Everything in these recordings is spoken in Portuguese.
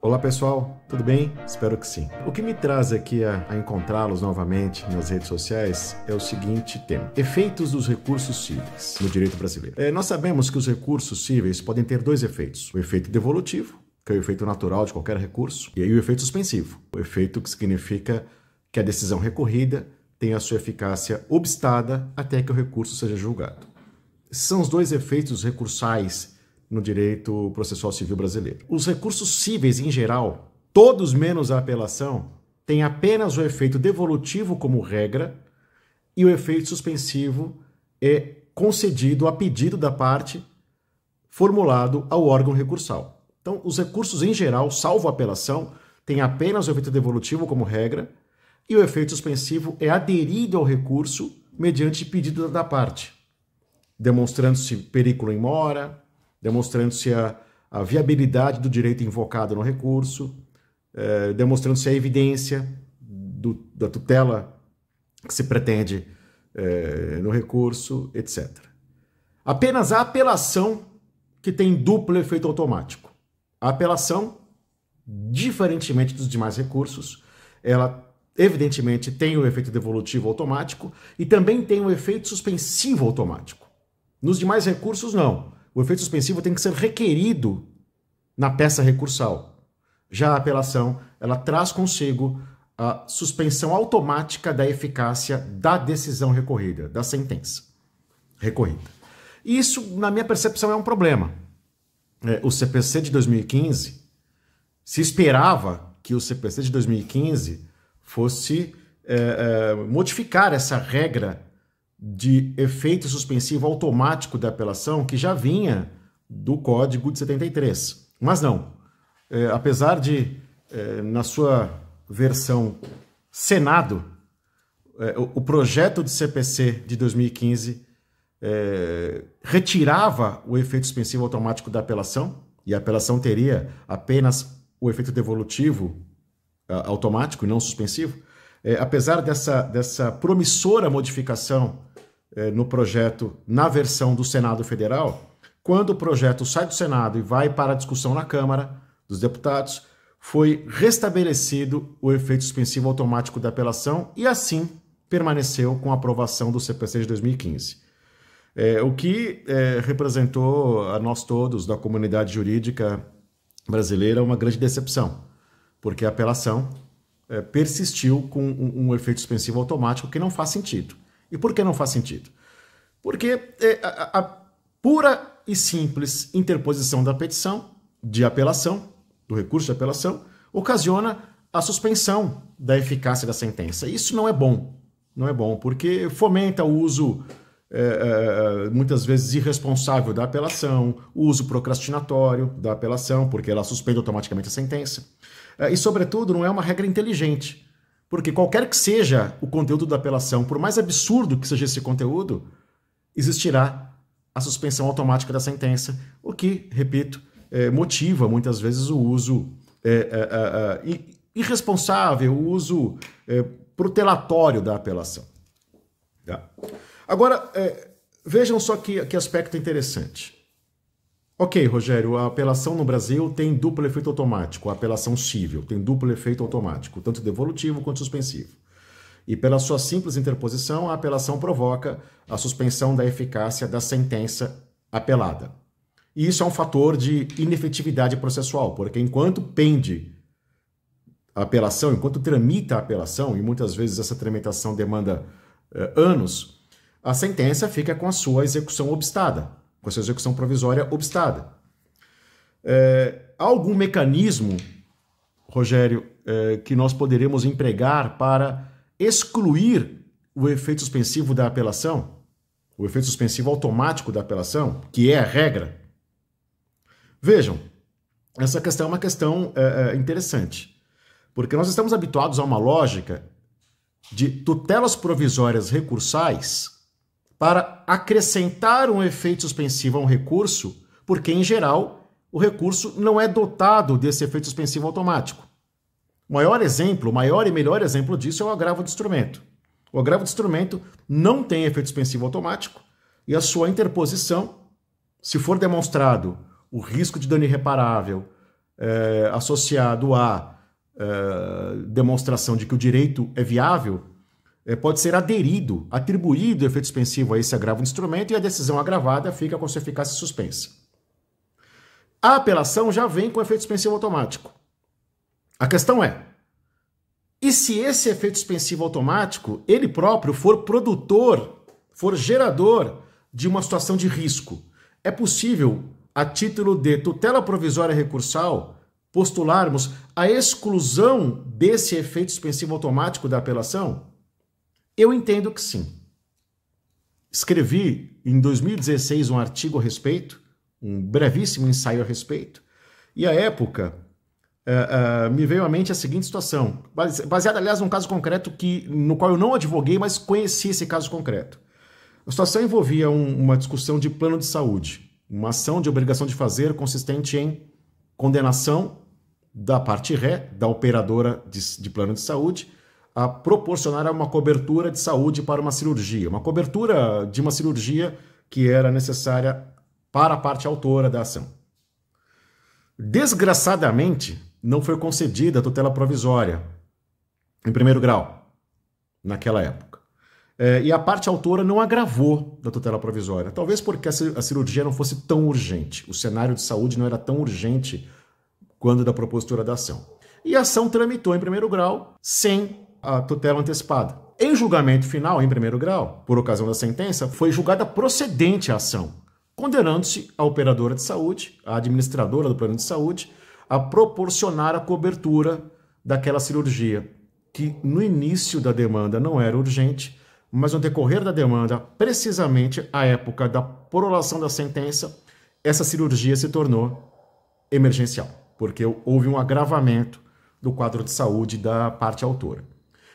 Olá pessoal, tudo bem? Espero que sim. O que me traz aqui a encontrá-los novamente nas redes sociais é o seguinte tema: efeitos dos recursos cíveis no direito brasileiro. Nós sabemos que os recursos cíveis podem ter dois efeitos: o efeito devolutivo, que é o efeito natural de qualquer recurso, e aí o efeito suspensivo, o efeito que significa que a decisão recorrida tem a sua eficácia obstada até que o recurso seja julgado. Esses são os dois efeitos recursais no direito processual civil brasileiro. Os recursos cíveis, em geral, todos menos a apelação, têm apenas o efeito devolutivo como regra e o efeito suspensivo é concedido a pedido da parte formulado ao órgão recursal. Então, os recursos, em geral, salvo a apelação, têm apenas o efeito devolutivo como regra e o efeito suspensivo é aderido ao recurso mediante pedido da parte, demonstrando-se periculo in mora, demonstrando-se a viabilidade do direito invocado no recurso, demonstrando-se a evidência da tutela que se pretende no recurso, etc. Apenas a apelação que tem duplo efeito automático. A apelação, diferentemente dos demais recursos, ela evidentemente tem o efeito devolutivo automático e também tem o efeito suspensivo automático. Nos demais recursos, não. O efeito suspensivo tem que ser requerido na peça recursal. Já a apelação, ela traz consigo a suspensão automática da eficácia da decisão recorrida, da sentença recorrida. Isso, na minha percepção, é um problema. O CPC de 2015, se esperava que o CPC de 2015 fosse modificar essa regra de efeito suspensivo automático da apelação que já vinha do Código de 73. Mas não. Apesar de, na sua versão Senado, o projeto de CPC de 2015 retirava o efeito suspensivo automático da apelação e a apelação teria apenas o efeito devolutivo automático e não suspensivo. Apesar dessa promissora modificação no projeto, na versão do Senado Federal, quando o projeto sai do Senado e vai para a discussão na Câmara dos Deputados, foi restabelecido o efeito suspensivo automático da apelação e assim permaneceu com a aprovação do CPC de 2015. O que representou a nós todos da comunidade jurídica brasileira uma grande decepção, porque a apelação persistiu com um efeito suspensivo automático que não faz sentido. E por que não faz sentido? Porque a pura e simples interposição da petição de apelação, do recurso de apelação, ocasiona a suspensão da eficácia da sentença. Isso não é bom. Não é bom, porque fomenta o uso, muitas vezes, irresponsável da apelação, o uso procrastinatório da apelação, porque ela suspende automaticamente a sentença. E, sobretudo, não é uma regra inteligente, porque qualquer que seja o conteúdo da apelação, por mais absurdo que seja esse conteúdo, existirá a suspensão automática da sentença, o que, repito, motiva muitas vezes o uso irresponsável, o uso protelatório da apelação. Tá? Agora, vejam só que aspecto interessante. Ok, Rogério, a apelação no Brasil tem duplo efeito automático, a apelação civil tem duplo efeito automático, tanto devolutivo quanto suspensivo. E pela sua simples interposição, a apelação provoca a suspensão da eficácia da sentença apelada. E isso é um fator de inefetividade processual, porque enquanto pende a apelação, enquanto tramita a apelação, e muitas vezes essa tramitação demanda anos, a sentença fica com a sua execução obstada, com a sua execução provisória obstada. Há algum mecanismo, Rogério, que nós poderíamos empregar para excluir o efeito suspensivo da apelação? O efeito suspensivo automático da apelação, que é a regra? Vejam, essa questão é uma questão interessante, porque nós estamos habituados a uma lógica de tutelas provisórias recursais para acrescentar um efeito suspensivo a um recurso, porque, em geral, o recurso não é dotado desse efeito suspensivo automático. O maior e melhor exemplo disso é o agravo de instrumento. O agravo de instrumento não tem efeito suspensivo automático e a sua interposição, se for demonstrado o risco de dano irreparável, associado à demonstração de que o direito é viável, pode ser atribuído efeito suspensivo a esse agravo do instrumento e a decisão agravada fica com sua eficácia suspensa. A apelação já vem com efeito suspensivo automático. A questão é, e se esse efeito suspensivo automático, ele próprio for produtor, for gerador de uma situação de risco? É possível, a título de tutela provisória recursal, postularmos a exclusão desse efeito suspensivo automático da apelação? Eu entendo que sim. Escrevi em 2016 um artigo a respeito, um brevíssimo ensaio a respeito, e à época me veio à mente a seguinte situação, baseada, aliás, num caso concreto no qual eu não advoguei, mas conheci esse caso concreto. A situação envolvia uma discussão de plano de saúde, uma ação de obrigação de fazer consistente em condenação da parte ré, da operadora de plano de saúde, a proporcionar uma cobertura de saúde para uma cirurgia, uma cobertura de uma cirurgia que era necessária para a parte autora da ação. Desgraçadamente, não foi concedida a tutela provisória em primeiro grau, naquela época. E a parte autora não agravou da tutela provisória, talvez porque a cirurgia não fosse tão urgente, o cenário de saúde não era tão urgente quando da propositura da ação. E a ação tramitou em primeiro grau sem a tutela antecipada. Em julgamento final, em primeiro grau, por ocasião da sentença, foi julgada procedente a ação, condenando-se a operadora de saúde, a administradora do plano de saúde, a proporcionar a cobertura daquela cirurgia, que no início da demanda não era urgente, mas no decorrer da demanda, precisamente à época da prolação da sentença, essa cirurgia se tornou emergencial, porque houve um agravamento do quadro de saúde da parte autora.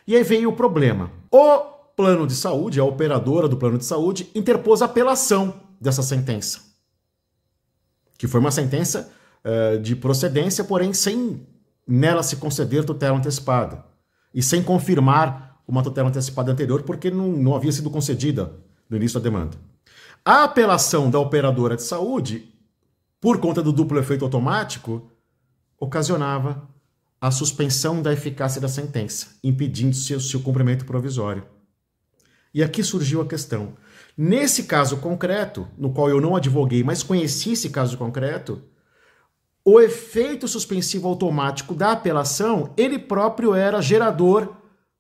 E aí veio o problema. O plano de saúde, a operadora do plano de saúde, interpôs apelação dessa sentença, que foi uma sentença de procedência, porém sem nela se conceder tutela antecipada e sem confirmar uma tutela antecipada anterior, porque não havia sido concedida no início da demanda. A apelação da operadora de saúde, por conta do duplo efeito automático, ocasionava a suspensão da eficácia da sentença, impedindo-se o seu cumprimento provisório. E aqui surgiu a questão. Nesse caso concreto, no qual eu não advoguei, mas conheci esse caso concreto, o efeito suspensivo automático da apelação, ele próprio era gerador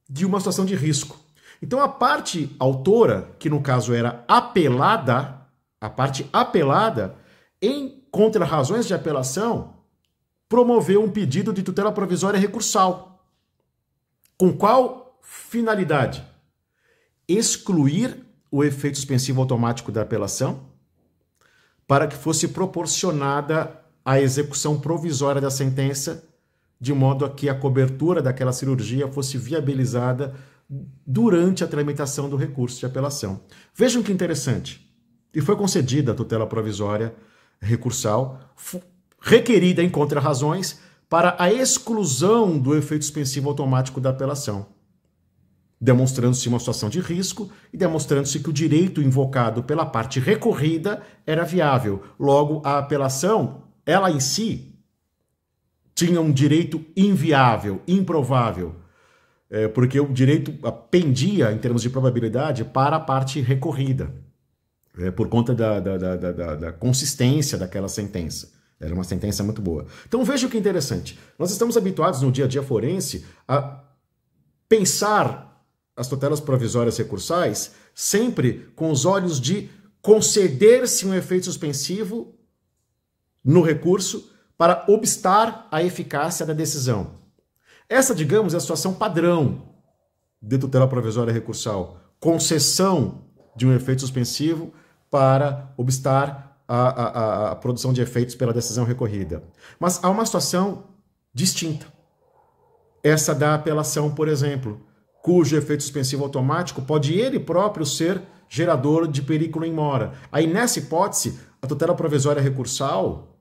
de uma situação de risco. Então a parte autora, que no caso era apelada, a parte apelada, em contra-razões de apelação, promoveu um pedido de tutela provisória recursal. Com qual finalidade? Excluir o efeito suspensivo automático da apelação para que fosse proporcionada a execução provisória da sentença, de modo a que a cobertura daquela cirurgia fosse viabilizada durante a tramitação do recurso de apelação. Vejam que interessante. E foi concedida a tutela provisória recursal, requerida em contra-razões, para a exclusão do efeito suspensivo automático da apelação, demonstrando-se uma situação de risco e demonstrando-se que o direito invocado pela parte recorrida era viável. Logo, a apelação, ela em si, tinha um direito inviável, improvável, porque o direito pendia, em termos de probabilidade, para a parte recorrida, por conta da consistência daquela sentença. Era uma sentença muito boa. Então veja o que é interessante. Nós estamos habituados no dia a dia forense a pensar as tutelas provisórias recursais sempre com os olhos de conceder-se um efeito suspensivo no recurso para obstar a eficácia da decisão. Essa, digamos, é a situação padrão de tutela provisória recursal. Concessão de um efeito suspensivo para obstar a produção de efeitos pela decisão recorrida. Mas há uma situação distinta. Essa da apelação, por exemplo, cujo efeito suspensivo automático pode ele próprio ser gerador de perigo in mora. Aí, nessa hipótese, a tutela provisória recursal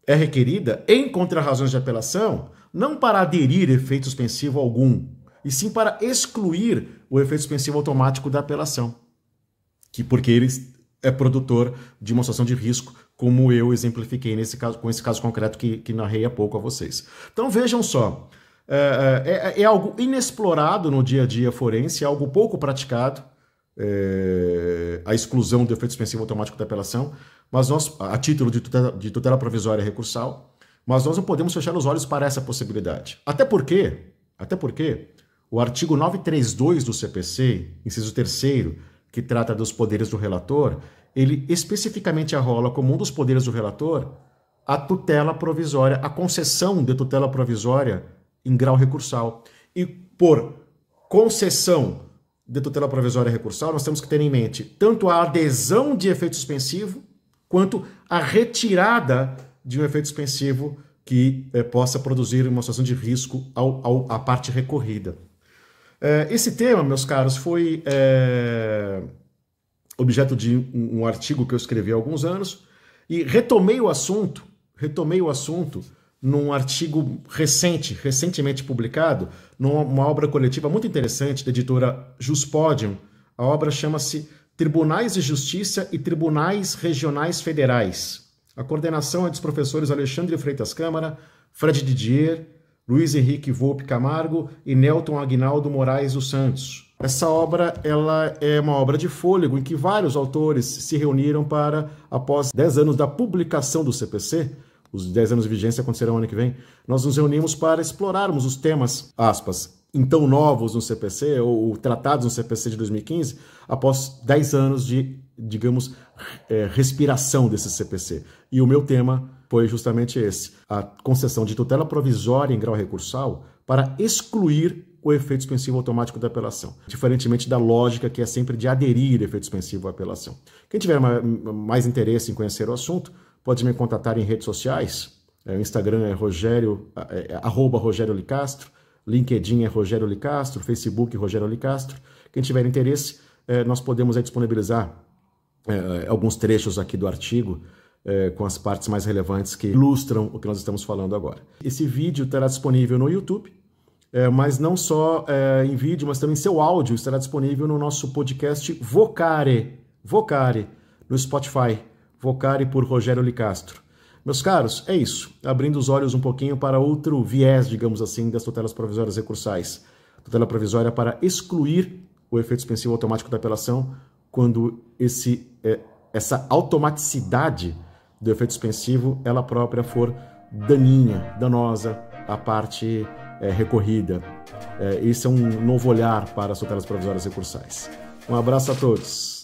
é requerida em contra-razões de apelação, não para aderir efeito suspensivo algum, e sim para excluir o efeito suspensivo automático da apelação. Porque eles é produtor de uma situação de risco, como eu exemplifiquei nesse caso, com esse caso concreto que narrei há pouco a vocês. Então vejam só, é algo inexplorado no dia a dia forense, é algo pouco praticado, a exclusão do efeito suspensivo automático da apelação, mas nós, a título de tutela provisória recursal, mas nós não podemos fechar os olhos para essa possibilidade. Até porque o artigo 932 do CPC, inciso 3º, que trata dos poderes do relator, ele especificamente arrola como um dos poderes do relator a tutela provisória, a concessão de tutela provisória em grau recursal. E por concessão de tutela provisória recursal, nós temos que ter em mente tanto a adesão de efeito suspensivo, quanto a retirada de um efeito suspensivo que possa produzir uma situação de risco à parte recorrida. Esse tema, meus caros, foi objeto de um artigo que eu escrevi há alguns anos e retomei o assunto num artigo recentemente publicado, numa obra coletiva muito interessante da editora Juspodium. A obra chama-se Tribunais de Justiça e Tribunais Regionais Federais. A coordenação é dos professores Alexandre Freitas Câmara, Fred Didier, Luiz Henrique Volpe Camargo e Nelton Aguinaldo Moraes dos Santos. Essa obra ela é uma obra de fôlego em que vários autores se reuniram para, após 10 anos da publicação do CPC, os 10 anos de vigência acontecerão ano que vem, nós nos reunimos para explorarmos os temas, aspas, então novos no CPC, ou tratados no CPC de 2015, após 10 anos de, digamos, respiração desse CPC. E o meu tema foi justamente esse, a concessão de tutela provisória em grau recursal para excluir o efeito suspensivo automático da apelação, diferentemente da lógica que é sempre de aderir efeito suspensivo à apelação. Quem tiver mais interesse em conhecer o assunto, pode me contatar em redes sociais. O Instagram é @Rogério Licastro, LinkedIn é Rogério Licastro, Facebook Rogério Licastro. Quem tiver interesse, nós podemos disponibilizar alguns trechos aqui do artigo com as partes mais relevantes que ilustram o que nós estamos falando agora. Esse vídeo estará disponível no YouTube, mas não só em vídeo, mas também seu áudio estará disponível no nosso podcast Vocare, no Spotify. Vocare por Rogério Licastro. Meus caros, é isso. Abrindo os olhos um pouquinho para outro viés, digamos assim, das tutelas provisórias recursais. Tutela provisória para excluir o efeito suspensivo automático da apelação quando essa automaticidade do efeito suspensivo, ela própria for danosa à parte recorrida. Esse é um novo olhar para as tutelas provisórias recursais. Um abraço a todos.